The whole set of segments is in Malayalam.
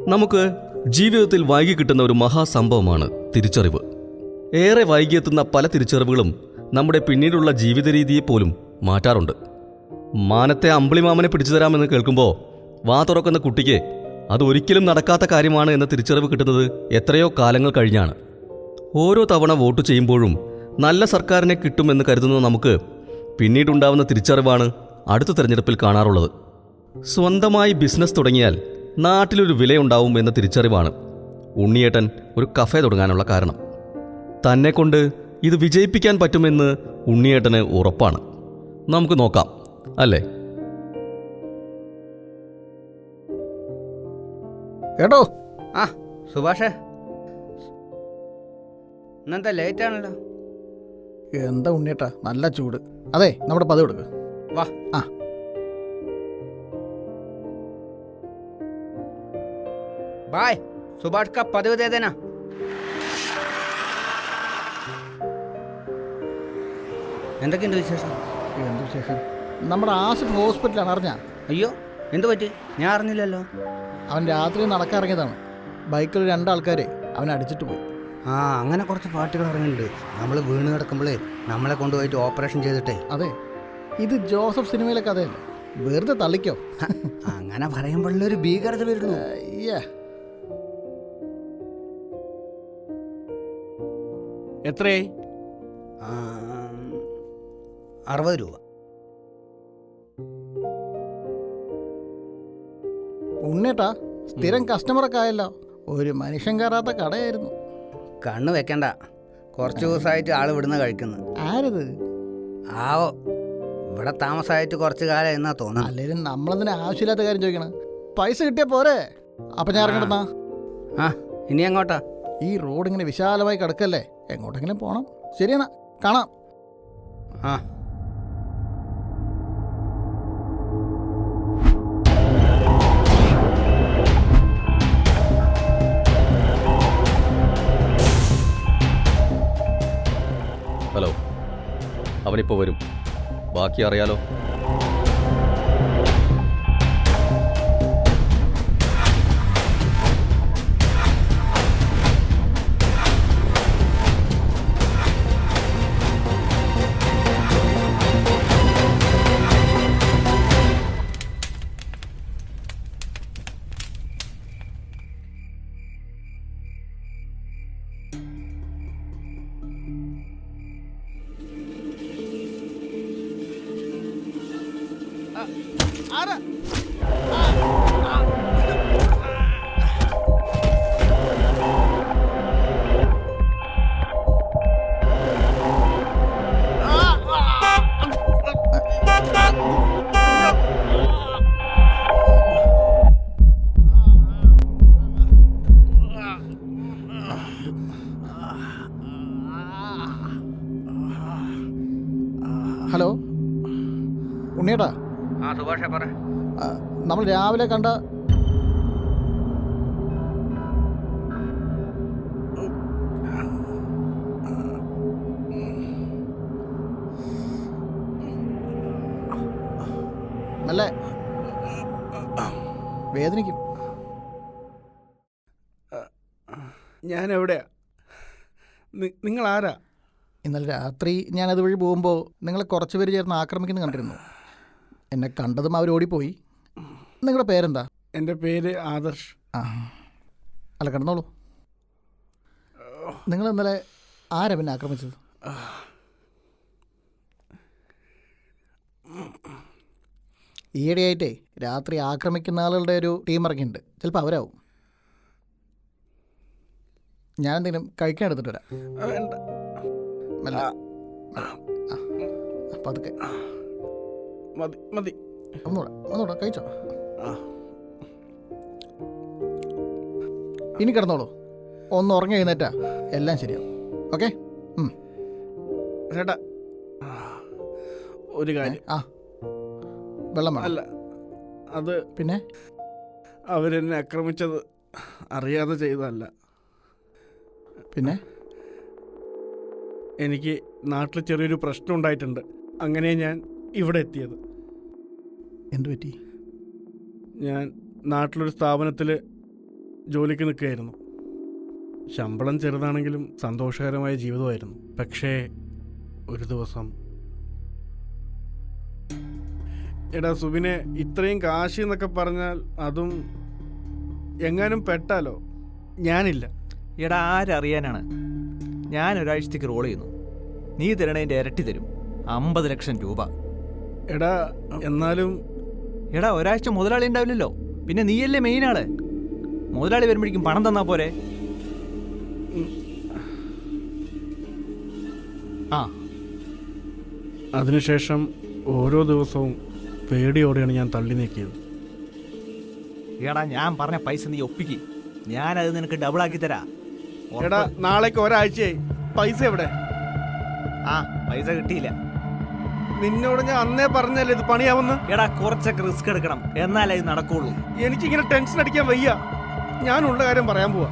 നമുക്ക് ജീവിതത്തിൽ വൈകി കിട്ടുന്ന ഒരു മഹാസംഭവമാണ് തിരിച്ചറിവ്. ഏറെ വൈകിയെത്തുന്ന പല തിരിച്ചറിവുകളും നമ്മുടെ പിന്നീടുള്ള ജീവിത രീതിയെ പോലും മാറ്റാറുണ്ട്. മാനത്തെ അമ്പിളിമാമനെ പിടിച്ചു തരാമെന്ന് കേൾക്കുമ്പോൾ വാ തുറക്കുന്ന കുട്ടിക്ക് അത് ഒരിക്കലും നടക്കാത്ത കാര്യമാണ് എന്ന തിരിച്ചറിവ് കിട്ടുന്നത് എത്രയോ കാലങ്ങൾ കഴിഞ്ഞാണ്. ഓരോ തവണ വോട്ട് ചെയ്യുമ്പോഴും നല്ല സർക്കാരിനെ കിട്ടുമെന്ന് കരുതുന്ന നമുക്ക് പിന്നീടുണ്ടാവുന്ന തിരിച്ചറിവാണ് അടുത്ത തെരഞ്ഞെടുപ്പിൽ കാണാറുള്ളത്. സ്വന്തമായി ബിസിനസ് തുടങ്ങിയാൽ നാട്ടിലൊരു വിലയുണ്ടാവും എന്ന തിരിച്ചറിവാണ് ഉണ്ണിയേട്ടൻ ഒരു കഫേ തുടങ്ങാനുള്ള കാരണം. തന്നെക്കൊണ്ട് ഇത് വിജയിപ്പിക്കാൻ പറ്റുമെന്ന് ഉണ്ണിയേട്ടന് ഉറപ്പാണ്. നമുക്ക് നോക്കാം, അല്ലേ? കേട്ടോ? ആ സുഭാഷേ, ഇന്നെന്താ ലേറ്റ് ആണല്ലോ? എന്താ ഉണ്ണിയേട്ടാ, നല്ല ചൂട്. അതെ, നമ്മുടെ പതിവ് എടുക്ക്. വാ. ആ ബായ്, സുഭാഷ് കാ പതിവ് ദേ ദേനാ. എന്തൊക്കെയുണ്ട് വിശേഷം? എന്ത് വിശേഷം? നമ്മുടെ ആസിഫ് ഹോസ്പിറ്റലാണ്, അറിഞ്ഞാ? അയ്യോ, എന്തു പറ്റി? ഞാൻ അറിഞ്ഞില്ലല്ലോ. അവൻ രാത്രി നടക്കാൻ ഇറങ്ങിയതാണ്. ബൈക്കിൽ 2 ആൾക്കാരെ അവനെ അടിച്ചിട്ട് പോയി. ആ, അങ്ങനെ കുറച്ച് പാർട്ടികൾ ഇറങ്ങിയിട്ടുണ്ട്. നമ്മൾ വീണ് കിടക്കുമ്പോഴേ നമ്മളെ കൊണ്ടുപോയിട്ട് ഓപ്പറേഷൻ ചെയ്തിട്ടേ. അതെ, ഇത് ജോസഫ് സിനിമയിലെ കഥയല്ല, വെറുതെ തള്ളിക്കോ. അങ്ങനെ പറയുമ്പോഴൊരു ഭീകരത വരുന്നു. എത്രയായി? 60 രൂപ. ഉണ്ണിയേട്ടാ, സ്ഥിരം കസ്റ്റമറൊക്കെ ആയല്ലോ. ഒരു മനുഷ്യൻ കയറാത്ത കടയായിരുന്നു. കണ്ണ് വെക്കണ്ട, കുറച്ച് ദിവസമായിട്ട് ആള് ഇവിടുന്ന് കഴിക്കുന്നു. ആരത്? ആവോ, ഇവിടെ താമസമായിട്ട് കുറച്ച് കാലം എന്നാ തോന്നുന്നു. അല്ലേലും നമ്മളതിന് ആവശ്യമില്ലാത്ത കാര്യം ചോദിക്കണം. പൈസ കിട്ടിയാ പോരെ. അപ്പൊ ഞാൻ ഇറങ്ങണ്ടെന്നാ? ആ, ഇനി എങ്ങോട്ടാ? ഈ റോഡ് ഇങ്ങനെ വിശാലമായി കിടക്കല്ലേ, എങ്ങോട്ടെങ്കിലും പോണം. ശരിയെന്നാ, കാണാം. ആ. ഹലോ, അവനിപ്പോൾ വരും. ബാക്കി അറിയാലോ. ഹലോ ഉണ്ണിയേട്ടാ. ആ സുഭാഷേ, പറ. നമ്മൾ രാവിലെ കണ്ട നല്ല വേദനിക്കും. ഞാൻ എവിടെയാ? നിങ്ങൾ ആരാ? ഇന്നലെ രാത്രി ഞാനത് വഴി പോകുമ്പോൾ നിങ്ങളെ കുറച്ച് പേര് ചേർന്ന് ആക്രമിക്കുന്നത് കണ്ടിരുന്നു. എന്നെ കണ്ടതും അവർ ഓടിപ്പോയി. നിങ്ങളുടെ പേരെന്താ? എൻ്റെ പേര് ആദർശ്. ആ, അല്ല, കിടന്നോളൂ. നിങ്ങൾ ഇന്നലെ ആരാ പിന്നെ ആക്രമിച്ചത്? ഈയിടെയായിട്ടേ രാത്രി ആക്രമിക്കുന്ന ആളുകളുടെ ഒരു ടീം ഇറങ്ങിയിട്ടുണ്ട്. ചിലപ്പോൾ അവരാവും. ഞാനെന്തെങ്കിലും കഴിക്കാൻ എടുത്തിട്ട് വരാം. വേണ്ട. മെല്ലെ. പതുക്കെ. മതി മതി. ഒന്നുകൂടെ കഴിച്ചോ. ഇനി കിടന്നോളൂ. ഒന്ന് ഉറങ്ങി എഴുന്നേറ്റാ എല്ലാം ശരിയാവും. ഓക്കെ? ചേട്ടാ, ഒരു കാര്യം. ആ, വെള്ളം വേണം. അല്ല, അത് പിന്നെ അവരെന്നെ ആക്രമിച്ചത് അറിയാതെ ചെയ്തതല്ല. പിന്നെ എനിക്ക് നാട്ടിൽ ചെറിയൊരു പ്രശ്നം ഉണ്ടായിട്ടുണ്ട്. അങ്ങനെ ഞാൻ ഇവിടെ എത്തിയത്. എന്തു പറ്റി? ഞാൻ നാട്ടിലൊരു സ്ഥാപനത്തിൽ ജോലിക്ക് നിൽക്കുകയായിരുന്നു. ശമ്പളം ചെറുതാണെങ്കിലും സന്തോഷകരമായ ജീവിതമായിരുന്നു. പക്ഷേ ഒരു ദിവസം, എടാ സുബിനെ, ഇത്രയും കാശ് എന്നൊക്കെ പറഞ്ഞാൽ അതും എങ്ങാനും പെട്ടാലോ? ഞാനില്ല. എടാ ആരറിയാനാണ്? ഞാൻ ഒരാഴ്ചത്തേക്ക് റോൾ ചെയ്യുന്നു. നീ തരണേൻ്റെ ഇരട്ടി തരും, 50 ലക്ഷം രൂപ. എടാ എന്നാലും എടാ ഒരാഴ്ച മുതലാളി ഉണ്ടാവില്ലല്ലോ, പിന്നെ നീയല്ലേ മെയിൻ ആള്. മുതലാളി വരുമ്പോഴേക്കും പണം തന്നാ പോരെ? ആ, അതിനുശേഷം ഓരോ ദിവസവും പേടിയോടെയാണ് ഞാൻ തള്ളി നീക്കിയത്. എടാ ഞാൻ പറഞ്ഞ പൈസ നീ ഒപ്പിക്ക്, ഞാനത് നിനക്ക് ഡബിൾ ആക്കി തരാ. എടാ നാളേക്ക് ഒരാഴ്ചയായി, പൈസ എവിടെ? ആ, പൈസ കിട്ടിയില്ല. നിന്നോട് ഞാൻ അന്നേ പറഞ്ഞല്ലേ ഇത് പണിയാവുന്ന. എടാ കുറച്ചൊക്കെ റിസ്ക് എടുക്കണം, എന്നാലേ ഇത് നടക്കുള്ളൂ. എനിക്കിങ്ങനെ ടെൻഷൻ അടിക്കാൻ വയ്യ. ഞാനുള്ള കാര്യം പറയാൻ പോവാ.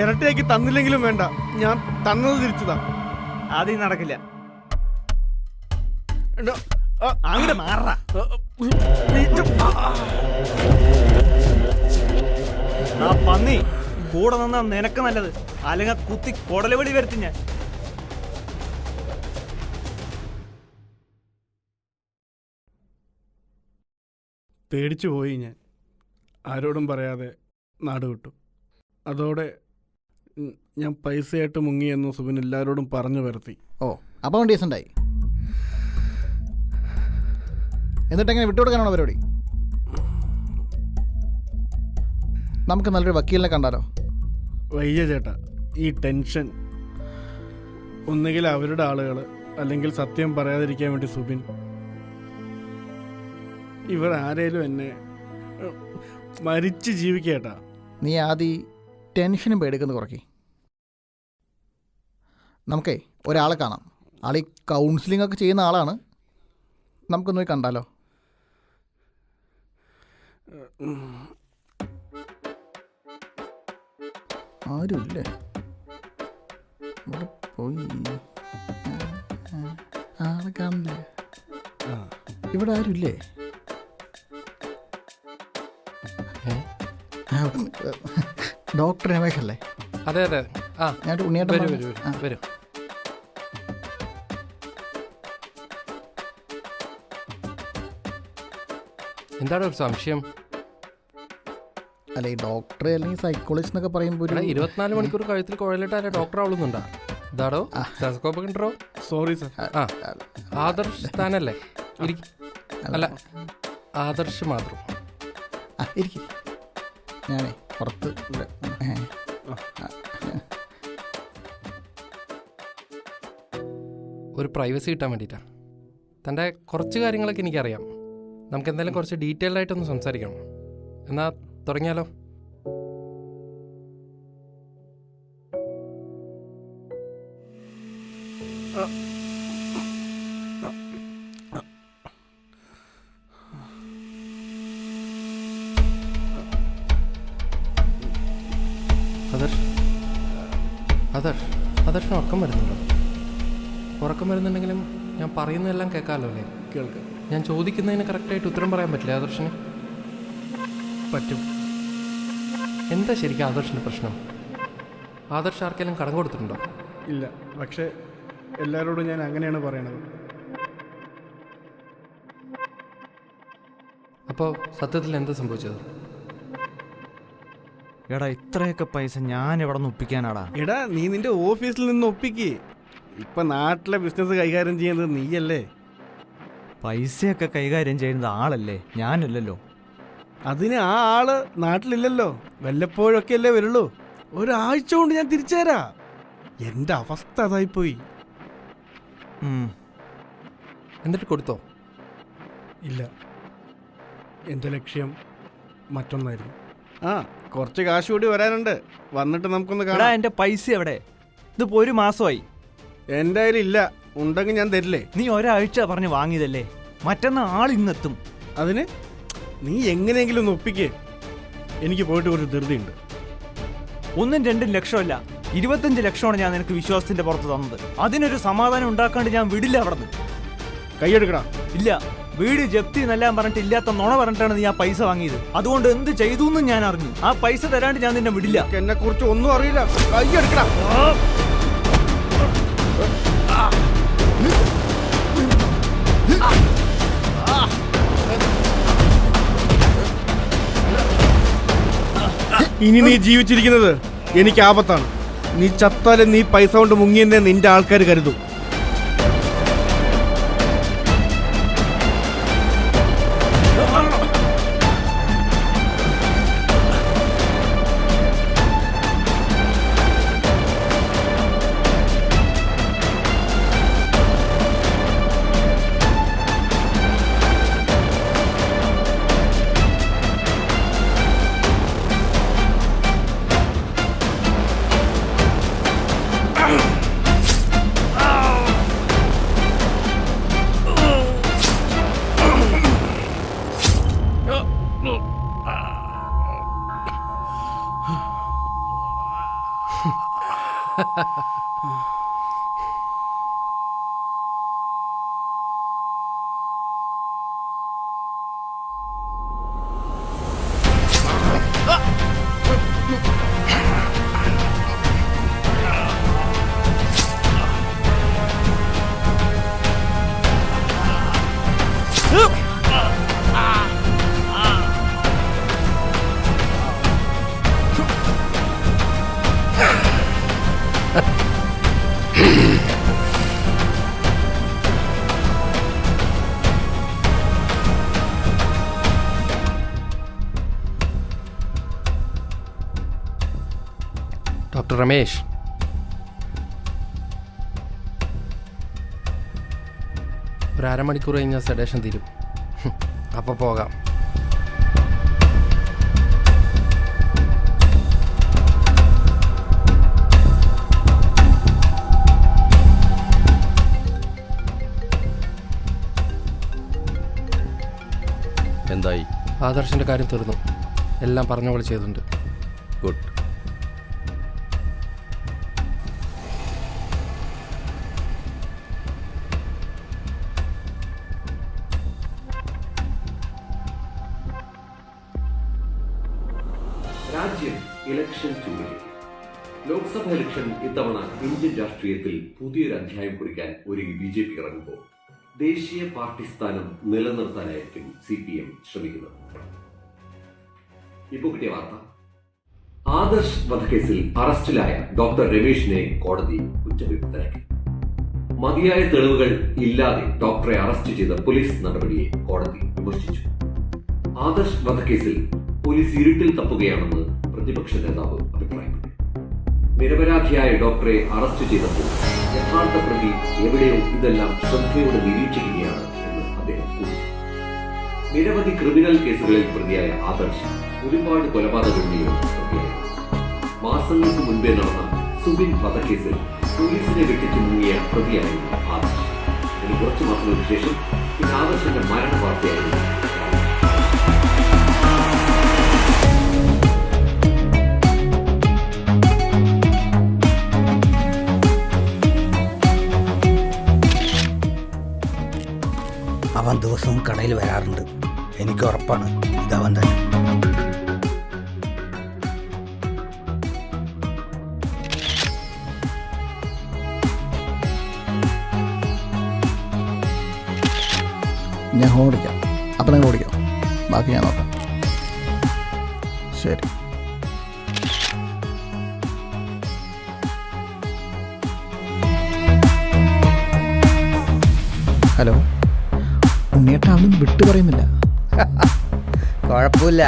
ഇരട്ടിയാക്കി തന്നില്ലെങ്കിലും വേണ്ട, ഞാൻ തന്നത് തിരിച്ചതാ. അത് നടക്കില്ല. എടാ, ആ, അങ്ങോട്ട് മാറാ. ആ പന്നി കൂടെ നിന്നാ നിനക്ക് നല്ലത്, അല്ലെങ്കിൽ കുത്തി കൊടലവെടി വരുത്തി ഞാൻ. പേടിച്ചു പോയി ഞാൻ. ആരോടും പറയാതെ നാട് വിട്ടു. അതോടെ ഞാൻ പൈസയായിട്ട് മുങ്ങിയെന്ന് സുബിൻ എല്ലാവരോടും പറഞ്ഞു വരുത്തി. ഓ, അപ്പോൾ ഡീസൻ്റായി. എന്നിട്ടെങ്ങനെ വിട്ടുകൊടുക്കാനാണോ പരിപാടി? നമുക്ക് നല്ലൊരു വക്കീലിനെ കണ്ടാലോ? വയ്യ ചേട്ടാ, ഈ ടെൻഷൻ. ഒന്നുകിൽ അവരുടെ ആളുകൾ, അല്ലെങ്കിൽ സത്യം പറയാതിരിക്കാൻ വേണ്ടി സുബിൻ. ഇവർ ആരേലും എന്നെ മരിച്ച് ജീവിക്കേട്ടാ. നീ ആദ്യം ടെൻഷനും പേടിക്കുന്നത് കുറയ്ക്ക്. നമുക്കേ ഒരാളെ കാണാം. ആൾ ഈ കൗൺസിലിംഗ് ഒക്കെ ചെയ്യുന്ന ആളാണ്. നമുക്കൊന്ന് പോയി കണ്ടാലോ? ആരുമില്ലേ? ഇവിടെ പോയി ആളെ കാണില്ലേ? ഇവിടെ ആരുമില്ലേ? ഡോക്ടർ രമേശ് അല്ലേ? അതെ അതെ. ആ ഞാൻ ഉണ്ണിയേട്ടൻ വരൂ പറഞ്ഞു. വരൂ വരൂ. എന്താണ് ഒരു സംശയം? അല്ല, ഈ ഡോക്ടർ അല്ലെങ്കിൽ സൈക്കോളജിസ്റ്റ് എന്നൊക്കെ പറയുമ്പോൾ ഒരു 24 മണിക്കൂർ കഴുത്തിൽ കുഴലിട്ടാലേ ഡോക്ടർ ആവുന്നുണ്ടാ? ഇതാടോ ടെലസ്കോപ്പ് കണ്ടോ? Sorry sir. ആ, ആദർശ് താനല്ലേ? അല്ല, ആദർശ് മാത്രം. ഇരിക്കും. ഞാനേ പുറത്ത് ഇവിടെ ഒരു പ്രൈവസി കിട്ടാൻ വേണ്ടിയിട്ടാണ്. തൻ്റെ കുറച്ച് കാര്യങ്ങളൊക്കെ എനിക്കറിയാം. നമുക്ക് എന്തായാലും കുറച്ച് ഡീറ്റെയിൽഡ് ആയിട്ടൊന്ന് സംസാരിക്കണം. എന്നാ തുടങ്ങിയാലോ? ആദർശിന് ഉറക്കം വരുന്നുണ്ടോ? ഉറക്കം വരുന്നുണ്ടെങ്കിലും ഞാൻ പറയുന്നതെല്ലാം കേൾക്കാമല്ലോ അല്ലേ? കേൾക്കാം. ഞാൻ ചോദിക്കുന്നതിന് കറക്റ്റായിട്ട് ഉത്തരം പറയാൻ പറ്റില്ല ആദർശിന്? പറ്റും. എന്താ ശരിക്കും ആദർശിൻ്റെ പ്രശ്നം? ആദർശ് ആർക്കെല്ലാം കടം കൊടുത്തിട്ടുണ്ടോ? ഇല്ല, പക്ഷേ എല്ലാവരോടും ഞാൻ അങ്ങനെയാണ് പറയണത്. അപ്പോൾ സത്യത്തിൽ എന്താ സംഭവിച്ചത്? എടാ ഇത്രയൊക്കെ പൈസ ഞാൻ എവിടെ നിന്ന് ഒപ്പിക്കാനാടാ? എടാ നീ നിന്റെ ഓഫീസിൽ നിന്ന് ഒപ്പിക്ക്. ഇപ്പൊ നാട്ടിലെ ബിസിനസ് കൈകാര്യം ചെയ്യുന്നത് നീയല്ലേ? പൈസയൊക്കെ കൈകാര്യം ചെയ്യുന്നത് ആളല്ലേ, ഞാനല്ലല്ലോ. അതിന് ആ ആള് നാട്ടിലില്ലല്ലോ, വല്ലപ്പോഴൊക്കെ അല്ലേ വരുള്ളൂ. ഒരാഴ്ച കൊണ്ട് ഞാൻ തിരിച്ചു തരാ. എന്റെ അവസ്ഥ അതായിപ്പോയി. എന്നിട്ട് കൊടുത്തോ? ഇല്ല, എന്റെ ലക്ഷ്യം മറ്റൊന്നായിരുന്നു. ആ, കുറച്ച് കാശ് കൂടി വരാനുണ്ട്. വന്നിട്ട് നമുക്കൊന്ന് എടാ കാണാം. എന്റെ പൈസ എവിടെ? ഇതിപ്പോ ഒരു മാസമായി. എൻ്റെ കയ്യിൽ ഇല്ല. ഉണ്ടെങ്കിൽ ഞാൻ തരില്ലേ? നീ ഒരാഴ്ച പറഞ്ഞ് വാങ്ങിയതല്ലേ, മറ്റന്നാ ആൾ ഇന്നെത്തും. അതിന് നീ എങ്ങനെയെങ്കിലും ഒന്ന് ഒപ്പിക്കേ. എനിക്ക് പോയിട്ട് ഒരു ധൃതിയുണ്ട്. 1-2 ലക്ഷമല്ല, 25 ലക്ഷമാണ് ഞാൻ നിനക്ക് വിശ്വാസത്തിന്റെ പുറത്ത് തന്നത്. അതിനൊരു സമാധാനം ഉണ്ടാക്കാണ്ട് ഞാൻ വിടില്ല അവിടെ നിന്ന്. കൈയെടുക്കടാ. ഇല്ല, വീട് ജപ്തി എന്നെല്ലാം പറഞ്ഞിട്ട് ഇല്ലാത്ത നുണ പറഞ്ഞിട്ടാണ് നീ ആ പൈസ വാങ്ങിയത്. അതുകൊണ്ട് എന്ത് ചെയ്തു എന്നും ഞാൻ അറിഞ്ഞു. ആ പൈസ തരാണ്ട് ഞാൻ നിന്നെ വിടില്ല. എന്നെ കുറിച്ച് ഒന്നും അറിയില്ല. കൈയെടുക്കടാ. ഇനി നീ ജീവിച്ചിരിക്കുന്നത് എനിക്ക് ആപത്താണ്. നീ ചത്താലും നീ പൈസ കൊണ്ട് മുങ്ങിയെന്നേ നിന്റെ ആൾക്കാർ കരുതും. ഡോക്ടർ രമേശ്, ഒരു അരമണിക്കൂർ കഴിഞ്ഞാൽ സെഡേഷൻ തീരും. അപ്പോൾ പോകാം. എന്തായി? ആദർശിൻ്റെ കാര്യം തീർന്നു. എല്ലാം പറഞ്ഞ പോലെ ചെയ്തിട്ടുണ്ട്. ഗുഡ്. രാജ്യം ഇലക്ഷൻ ചൂടിൽ. ലോക്സഭ ഇലക്ഷൻ ഇത്തവണ ഇന്ത്യൻ രാഷ്ട്രീയത്തിൽ പുതിയൊരു അധ്യായം കുറിക്കാൻ ഒരുങ്ങി BJP ഇറങ്ങുമ്പോൾ ദേശീയ പാർട്ടി സ്ഥാനം നിലനിർത്താനായിരിക്കും CPM ശ്രമിക്കുന്നത്. ഇപ്പോൾ കിട്ടിയ വാർത്ത, ആദർശ് വധക്കേസിൽ അറസ്റ്റിലായ ഡോക്ടർ രമേശിനെ കോടതി കുറ്റവിമുക്തനാക്കി. മതിയായ തെളിവുകൾ ഇല്ലാതെ ഡോക്ടറെ അറസ്റ്റ് ചെയ്ത പോലീസ് നടപടിയെ കോടതി വിമർശിച്ചു. ആദർശ് വധക്കേസിൽ പോലീസ് ഇരുട്ടിൽ തപ്പുകയാണെന്ന് പ്രതിപക്ഷ നേതാവ് അഭിപ്രായപ്പെട്ടു. നിരപരാധിയായ ഡോക്ടറെ അറസ്റ്റ് ചെയ്തപ്പോൾ യഥാർത്ഥ പ്രതി എവിടെയോ ഇതെല്ലാം ശ്രദ്ധയോടെ നിരീക്ഷിക്കുകയാണ് എന്ന് അദ്ദേഹം കൂട്ടിച്ചു. നിരവധി ക്രിമിനൽ കേസുകളിൽ പ്രതിയായ ആദർശ് ഒരുപാട് കൊലപാതകങ്ങളിലും പ്രതിയായി. മാസങ്ങൾക്ക് മുൻപേ നടന്ന സുബിൻ വധക്കേസിൽ പോലീസിനെ വെട്ടിച്ചു മുങ്ങിയ പ്രതിയായിരുന്നു ആദർശ്. ഇതിന് കുറച്ചു മാസങ്ങൾക്ക് ശേഷം ഇത് ആദർശിന്റെ മരണ വാർത്തയായിരുന്നു. അവൻ ദിവസവും കടയിൽ വരാറുണ്ട്. എനിക്ക് ഉറപ്പാണ് ഇതവൻ തന്നെ. ഞാൻ ഹോൺ ഓടിക്കാം. അപ്പം നിങ്ങൾ ഓടിക്കാം. ബാക്കി ഞാൻ നോക്കാം. ശരി. ഹലോ, ഉണ്ണിയേട്ട അവനൊന്നും വിട്ടു പറയുന്നില്ല. കുഴപ്പമില്ല,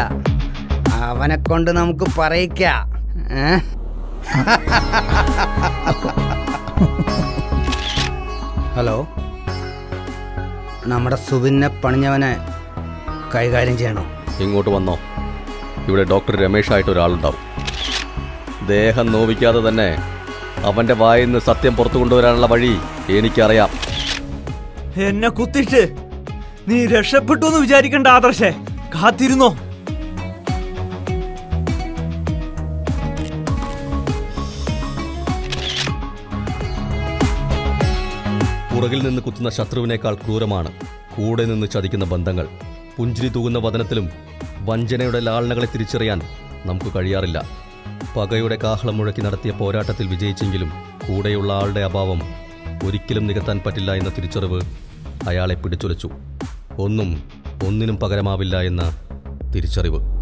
അവനെ കൊണ്ട് നമുക്ക് പറയിക്കാം. ഹലോ, നമ്മുടെ സുബിനെ പണിഞ്ഞവനെ കൈകാര്യം ചെയ്യണം. ഇങ്ങോട്ട് വന്നോ. ഇവിടെ ഡോക്ടർ രമേശായിട്ട് ഒരാളുണ്ടാവും. ദേഹം നോവിക്കാതെ തന്നെ അവൻ്റെ വായിൽ നിന്ന് സത്യം പുറത്തു കൊണ്ടുവരാനുള്ള വഴി എനിക്കറിയാം. എന്നെ കുത്തിട്ട് നീ രക്ഷപ്പെട്ടു എന്ന് വിചാരിക്കണ്ട ആദർശേ, കാത്തിരുന്നോ. പുറകിൽ നിന്ന് കുത്തുന്ന ശത്രുവിനേക്കാൾ ക്രൂരമാണ് കൂടെ നിന്ന് ചതിക്കുന്ന ബന്ധങ്ങൾ, പുഞ്ചിരി തൂകുന്ന വദനത്തിലും വഞ്ചനയുടെ ലാളനകളെ തിരിച്ചറിയാൻ നമുക്ക് കഴിയാറില്ല. പകയുടെ കാഹളം മുഴക്കി നടത്തിയ പോരാട്ടത്തിൽ വിജയിച്ചെങ്കിലും കൂടെയുള്ള ആളുടെ അഭാവം ഒരിക്കലും നികത്താൻ പറ്റില്ല എന്ന തിരിച്ചറിവ് അയാളെ പിടിച്ചുലച്ചു. ഒന്നും ഒന്നിനും പകരമാവില്ല എന്ന തിരിച്ചറിവ്.